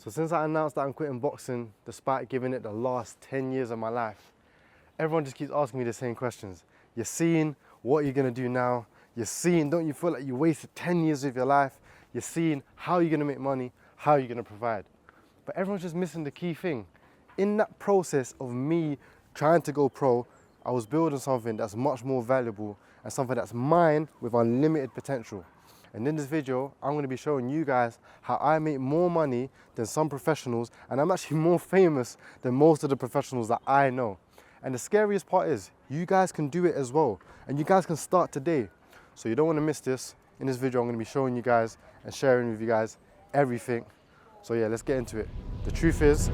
So since I announced that I'm quitting boxing, despite giving it the last 10 years of my life, everyone just keeps asking me the same questions. You're seeing, what are you gonna do now? You're seeing, don't you feel like you wasted 10 years of your life? You're seeing, how are you gonna make money? How are you gonna provide? But everyone's just missing the key thing. In that process of me trying to go pro, I was building something that's much more valuable and something that's mine with unlimited potential. And in this video, I'm going to be showing you guys how I make more money than some professionals, and I'm actually more famous than most of the professionals that I know. And the scariest part is, you guys can do it as well, and you guys can start today. So you don't want to miss this. In this video, I'm going to be showing you guys and sharing with you guys everything. So yeah, let's get into it. The truth is,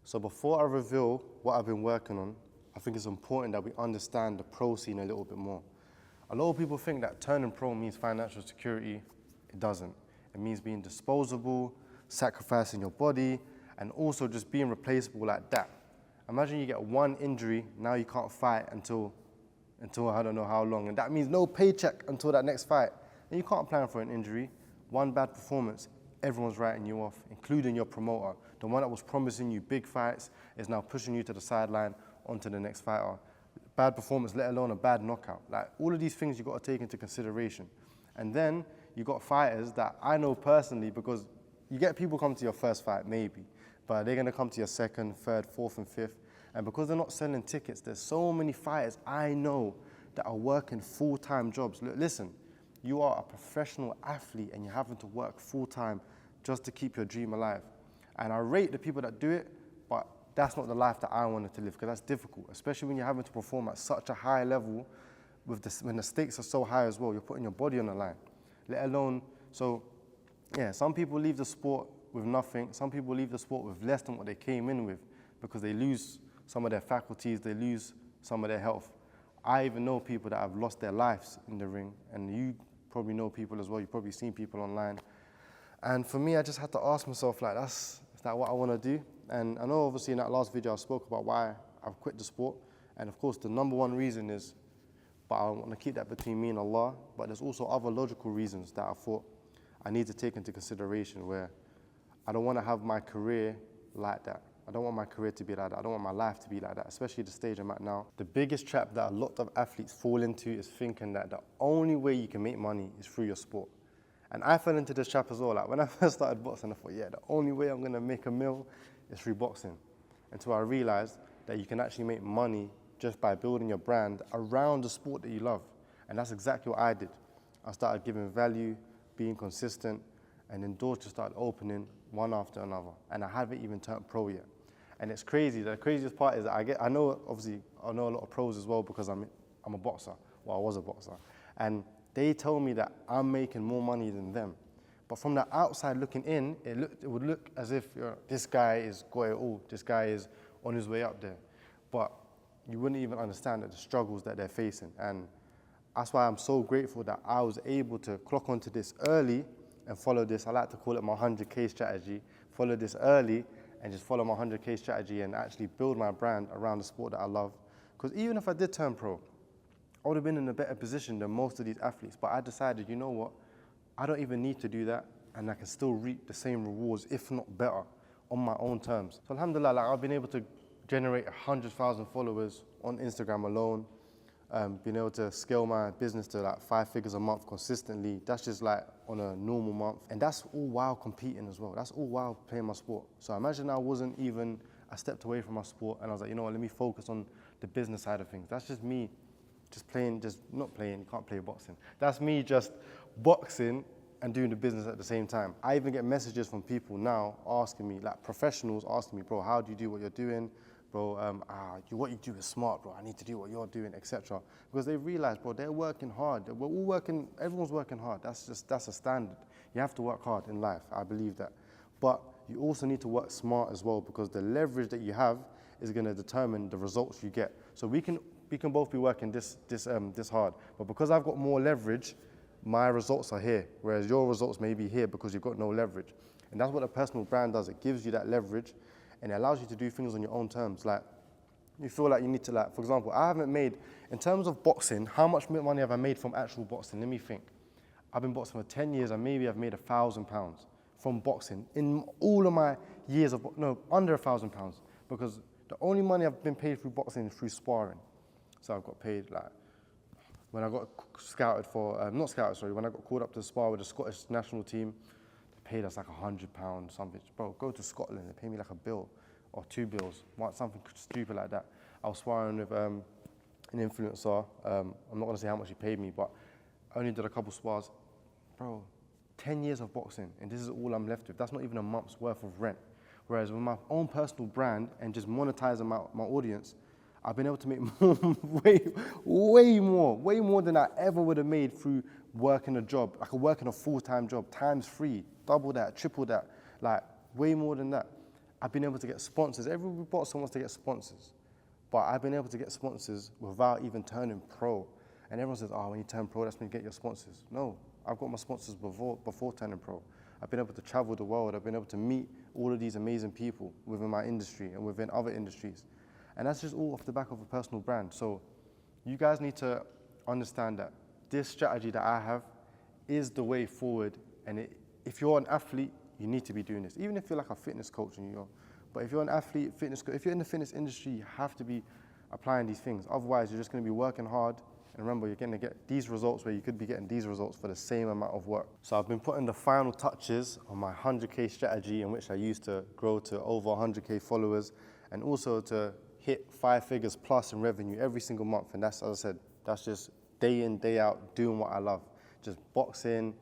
so before I reveal what I've been working on, I think it's important that we understand the pro scene a little bit more. A lot of people think that turning pro means financial security. It doesn't. It means being disposable, sacrificing your body, and also just being replaceable like that. Imagine you get one injury, now you can't fight until I don't know how long, and that means no paycheck until that next fight. And you can't plan for an injury. One bad performance, everyone's writing you off, including your promoter. The one that was promising you big fights is now pushing you to the sideline onto the next fighter. Bad performance, let alone a bad knockout. Like, all of these things you got to take into consideration. And then you got fighters that I know personally, because you get people come to your first fight, maybe, but they're going to come to your second, third, fourth, and fifth. And because they're not selling tickets, there's so many fighters I know that are working full-time jobs. Look, listen, you are a professional athlete and you're having to work full-time just to keep your dream alive. And I rate the people that do it, but that's not the life that I wanted to live, because that's difficult, especially when you're having to perform at such a high level when the stakes are so high as well. You're putting your body on the line, let alone, so yeah, some people leave the sport with nothing. Some people leave the sport with less than what they came in with, because they lose some of their faculties, they lose some of their health. I even know people that have lost their lives in the ring, and you probably know people as well. You've probably seen people online. And for me, I just had to ask myself, like, is that what I want to do? And I know obviously in that last video I spoke about why I've quit the sport. And of course the number one reason is, but I want to keep that between me and Allah, but there's also other logical reasons that I thought I need to take into consideration, where I don't want to have my career like that. I don't want my career to be like that. I don't want my life to be like that, especially the stage I'm at now. The biggest trap that a lot of athletes fall into is thinking that the only way you can make money is through your sport. And I fell into this trap as well. Like, when I first started boxing, I thought, yeah, the only way I'm going to make a meal is through boxing. Until I realized that you can actually make money just by building your brand around the sport that you love. And that's exactly what I did. I started giving value, being consistent, and then doors just started opening one after another. And I haven't even turned pro yet. And it's crazy. The craziest part is that I know a lot of pros as well, because I'm a boxer. Well, I was a boxer. And they told me that I'm making more money than them. But from the outside looking in, it would look as if this guy is got it all. This guy is on his way up there. But you wouldn't even understand the struggles that they're facing. And that's why I'm so grateful that I was able to clock onto this early and follow this. I like to call it my 100K strategy. Follow this early and just follow my 100K strategy and actually build my brand around the sport that I love. Because even if I did turn pro, I would have been in a better position than most of these athletes. But I decided, you know what? I don't even need to do that, and I can still reap the same rewards, if not better, on my own terms. So alhamdulillah, like, I've been able to generate 100,000 followers on Instagram alone, being able to scale my business to like 5 figures a month consistently. That's just like on a normal month. And that's all while competing as well. That's all while playing my sport. So imagine I stepped away from my sport and I was like, you know what, let me focus on the business side of things. That's just me not playing, you can't play boxing. That's me just boxing and doing the business at the same time. I even get messages from people now asking me, like professionals asking me, bro, how do you do what you're doing? Bro, what you do is smart, bro. I need to do what you're doing, etc. Because they realize, bro, they're working hard. We're all working, everyone's working hard. That's a standard. You have to work hard in life, I believe that. But you also need to work smart as well, because the leverage that you have is gonna determine the results you get. So we can both be working this hard, but because I've got more leverage, my results are here, whereas your results may be here because you've got no leverage. And that's what a personal brand does. It gives you that leverage, and it allows you to do things on your own terms. Like, you feel like you need to, like, for example, I haven't made, in terms of boxing, how much money have I made from actual boxing? Let me think. I've been boxing for 10 years, and maybe I've made £1,000 from boxing in all of my years of, no, under £1,000, because the only money I've been paid through boxing is through sparring. So I've got paid like, when I got scouted for, not scouted, sorry, when I got called up to spar with the Scottish national team, they paid us like £100, something. Bro, go to Scotland, they pay me like a bill or 2 bills, something stupid like that. I was sparring with an influencer. I'm not gonna say how much he paid me, but I only did a couple spars. Bro, 10 years of boxing, and this is all I'm left with. That's not even a month's worth of rent. Whereas with my own personal brand and just monetizing my audience, I've been able to make way more than I ever would have made through working a job. I could work in a full-time job, times 3, double that, triple that, like way more than that. I've been able to get sponsors. Every boxer wants to get sponsors, but I've been able to get sponsors without even turning pro. And everyone says, oh, when you turn pro, that's when you get your sponsors. No, I've got my sponsors before turning pro. I've been able to travel the world. I've been able to meet all of these amazing people within my industry and within other industries. And that's just all off the back of a personal brand. So you guys need to understand that this strategy that I have is the way forward. And if you're an athlete, you need to be doing this. Even if you're like a fitness coach, but if you're an athlete, if you're in the fitness industry, you have to be applying these things. Otherwise, you're just going to be working hard. And remember, you're going to get these results where you could be getting these results for the same amount of work. So I've been putting the final touches on my 100K strategy, in which I used to grow to over 100K followers, and also to hit 5 figures plus in revenue every single month. And that's, as I said, that's just day in, day out, doing what I love. Just boxing,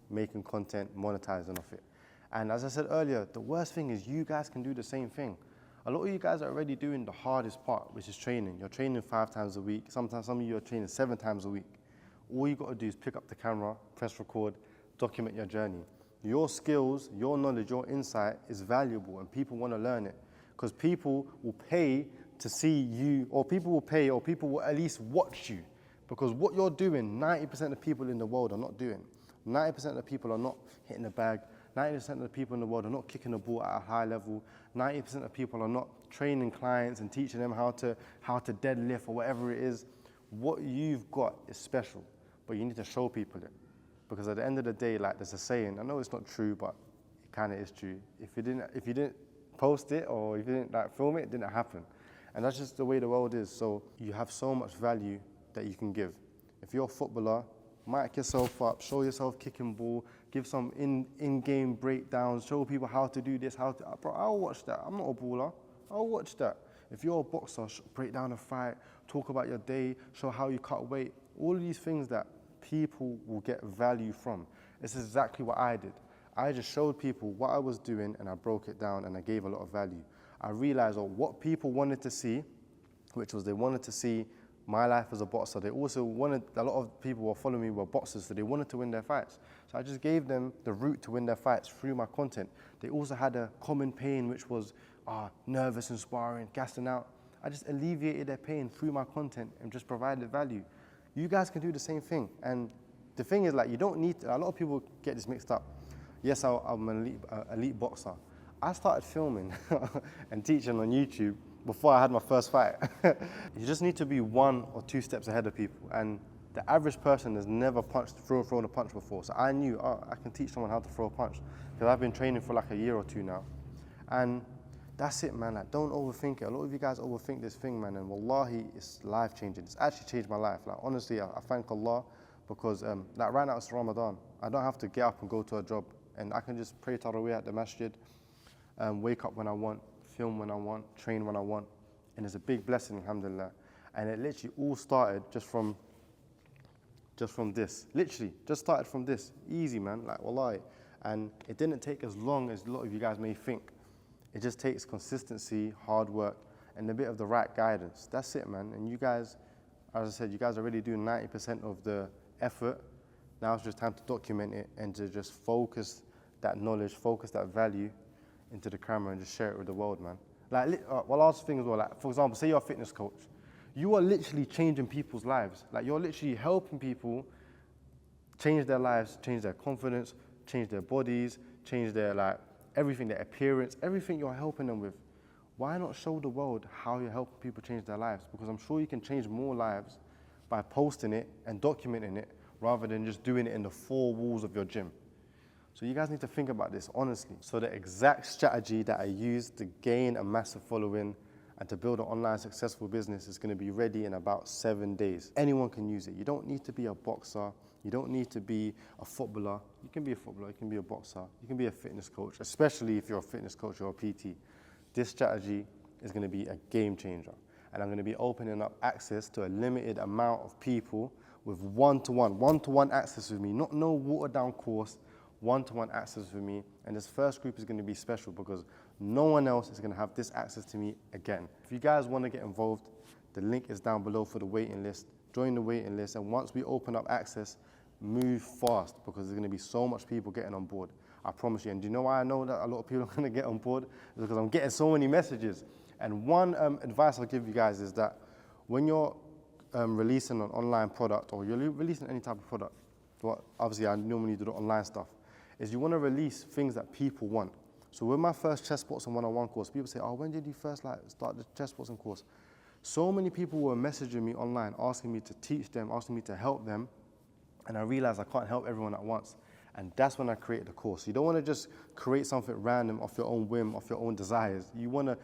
making content, monetizing off it. And as I said earlier, the worst thing is you guys can do the same thing. A lot of you guys are already doing the hardest part, which is training. You're training 5 times a week. Sometimes some of you are training 7 times a week. All you got to do is pick up the camera, press record, document your journey. Your skills, your knowledge, your insight is valuable, and people want to learn it, because people will pay to see you, or people will at least watch you, because what you're doing, 90% of people in the world are not doing. 90% of the people are not hitting the bag. 90% of the people in the world are not kicking the ball at a high level. 90% of people are not training clients and teaching them how to deadlift or whatever it is. What you've got is special, but you need to show people it. Because at the end of the day, like there's a saying, I know it's not true, but it kind of is true. If you didn't post it, or if you didn't like film it, it didn't happen. And that's just the way the world is. So you have so much value that you can give. If you're a footballer, mic yourself up, show yourself kicking ball, give some in-game breakdowns, show people how to do this, bro, I'll watch that. I'm not a baller, I'll watch that. If you're a boxer, break down a fight, talk about your day, show how you cut weight, all of these things that people will get value from. It's exactly what I did. I just showed people what I was doing, and I broke it down, and I gave a lot of value. I realized what people wanted to see, which was they wanted to see my life as a boxer. They also wanted, a lot of people who were following me were boxers, so they wanted to win their fights. So I just gave them the route to win their fights through my content. They also had a common pain, which was nervous and sparring, gassing out. I just alleviated their pain through my content and just provided value. You guys can do the same thing. And the thing is, like, you don't need to, a lot of people get this mixed up. Yes, I'm an elite boxer. I started filming and teaching on YouTube before I had my first fight. You just need to be 1 or 2 steps ahead of people. And the average person has never thrown a punch before. So I knew, I can teach someone how to throw a punch, because I've been training for like a year or 2 now. And that's it, man. Like, don't overthink it. A lot of you guys overthink this thing, man. And wallahi, it's life-changing. It's actually changed my life. Like, honestly, I thank Allah, because like right now it's Ramadan. I don't have to get up and go to a job. And I can just pray Taraweeh at the masjid, wake up when I want, film when I want, train when I want. And it's a big blessing, alhamdulillah. And it literally all started just from this. Literally, just started from this. Easy, man, like wallahi. And it didn't take as long as a lot of you guys may think. It just takes consistency, hard work, and a bit of the right guidance. That's it, man. And you guys, as I said, you guys are already doing 90% of the effort. Now it's just time to document it and to just focus that knowledge, focus that value into the camera and just share it with the world, man. Like, one last thing as well, like, for example, say you're a fitness coach. You are literally changing people's lives. Like, you're literally helping people change their lives, change their confidence, change their bodies, change their, like, everything, their appearance, everything you're helping them with. Why not show the world how you're helping people change their lives? Because I'm sure you can change more lives by posting it and documenting it rather than just doing it in the 4 walls of your gym. So you guys need to think about this honestly. So the exact strategy that I used to gain a massive following and to build an online successful business is going to be ready in about 7 days. Anyone can use it. You don't need to be a boxer. You don't need to be a footballer. You can be a footballer, you can be a boxer, you can be a fitness coach, especially if you're a fitness coach or a PT. This strategy is going to be a game changer. And I'm going to be opening up access to a limited amount of people with one-to-one access with me, not no watered down course, one-to-one access with me. And this first group is going to be special because no one else is going to have this access to me again. If you guys want to get involved, the link is down below for the waiting list. Join the waiting list, and once we open up access, move fast because there's going to be so much people getting on board. I promise you. And do you know why I know that a lot of people are going to get on board? It's because I'm getting so many messages. And one advice I'll give you guys is that when you're releasing an online product or you're releasing any type of product, well, obviously I normally do the online stuff, is you want to release things that people want. So with my first chest boxing one-on-one course, people say, oh, when did you first start the chest boxing course? So many people were messaging me online, asking me to teach them, asking me to help them, and I realized I can't help everyone at once. And that's when I created the course. You don't want to just create something random off your own whim, off your own desires. You want to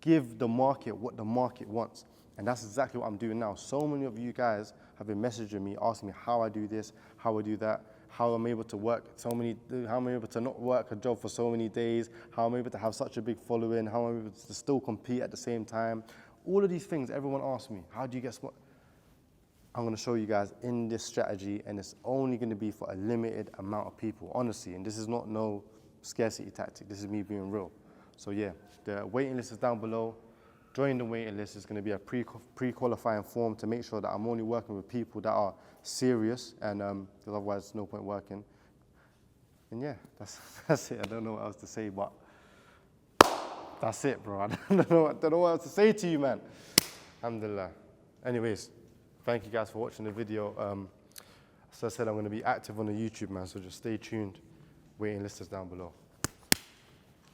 give the market what the market wants. And that's exactly what I'm doing now. So many of you guys have been messaging me, asking me how I do this, how I do that, how I'm able to work how I'm able to not work a job for so many days, how I'm able to have such a big following, how I'm able to still compete at the same time. All of these things, everyone asks me, how do you get smart? I'm going to show you guys in this strategy, and it's only going to be for a limited amount of people, honestly. And this is not no scarcity tactic. This is me being real. So yeah, the waiting list is down below. Join the waiting list. Is going to be a pre-qualifying form to make sure that I'm only working with people that are serious, and because otherwise there's no point working. And yeah, that's it. I don't know what else to say, but that's it, bro. I don't know what else to say to you, man. Alhamdulillah. Anyways, thank you guys for watching the video. As I said, I'm going to be active on the YouTube, man, so just stay tuned. Waiting list is down below.